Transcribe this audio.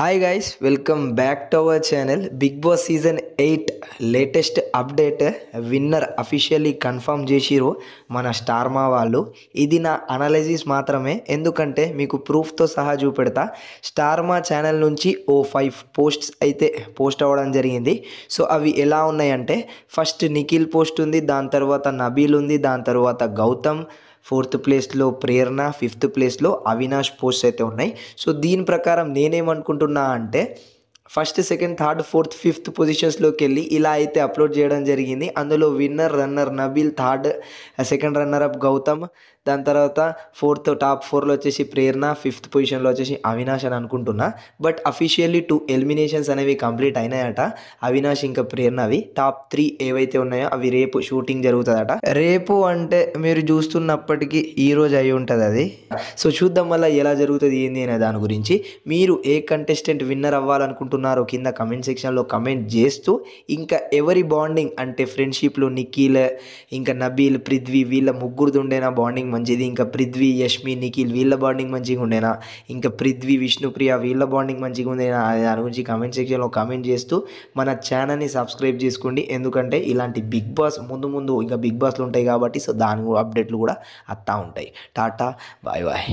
Hi guys, welcome back to our channel. Big boss season 8 latest update winner officially confirm చేసిరు మన స్టార్మా వాళ్ళు. ఇది నా అనాలిసిస్ మాత్రమే, ఎందుకంటే మీకు ప్రూఫ్తో సహా చూపెడతా. స్టార్మా ఛానల్ నుంచి 5 పోస్ట్స్ అయితే పోస్ట్ అవ్వడం జరిగింది. సో అవి ఎలా ఉన్నాయంటే, ఫస్ట్ నిఖిల్ పోస్ట్ ఉంది, దాని తర్వాత నబీల్ ఉంది, దాని తర్వాత గౌతమ్, 4th ప్లేస్లో ప్రేరణ, 5th ప్లేస్లో అవినాష్ పోస్ట్ అయితే ఉన్నాయి. సో దీని ప్రకారం నేనేమనుకుంటున్నా అంటే, first, second, third, fourth, 5th పొజిషన్స్లోకి వెళ్ళి ఇలా అయితే అప్లోడ్ చేయడం జరిగింది. అందులో winner runner Nabeel, third second runner up Gautam, దాని తర్వాత టాప్ 4లో వచ్చేసి ప్రేరణ, 5th పొజిషన్లో వచ్చేసి అవినాష్ అని అనుకుంటున్నా. బట్ అఫీషియల్లీ 2 ఎలిమినేషన్స్ అనేవి కంప్లీట్ అయినాయట. అవినాష్ ఇంకా ప్రేరణవి. టాప్ 3 ఏవైతే ఉన్నాయో అవి రేపు షూటింగ్ జరుగుతుందట. రేపు అంటే మీరు చూస్తున్నప్పటికీ ఈ రోజు అయి ఉంటుంది అది. సో చూద్దాం మళ్ళీ ఎలా జరుగుతుంది ఏంది అనే దాని గురించి. మీరు ఏ కంటెస్టెంట్ విన్నర్ అవ్వాలనుకుంటున్నారో కింద కమెంట్ సెక్షన్లో కమెంట్ చేస్తూ, ఇంకా ఎవరి బాండింగ్ అంటే ఫ్రెండ్షిప్లో నిఖిల్, ఇంకా నబీల్, పృథ్వీ వీళ్ళ ముగ్గురుది ఉండేనా బాండింగ్ మంచిది, ఇంకా పృథ్వీ, యష్మి, నిఖిల్ వీళ్ళ బాండింగ్ మంచిగా ఉండేనా, ఇంకా పృథ్వీ, విష్ణుప్రియ వీళ్ళ బాండింగ్ మంచిగా ఉండేనా అనే దాని గురించి కమెంట్ సెక్షన్లో కమెంట్ చేస్తూ మన ఛానల్ని సబ్స్క్రైబ్ చేసుకోండి. ఎందుకంటే ఇలాంటి బిగ్ బాస్ ముందు ఇంకా బిగ్ బాస్లు ఉంటాయి కాబట్టి, సో దాని అప్డేట్లు కూడా వస్తూ ఉంటాయి. Tata, bye bye.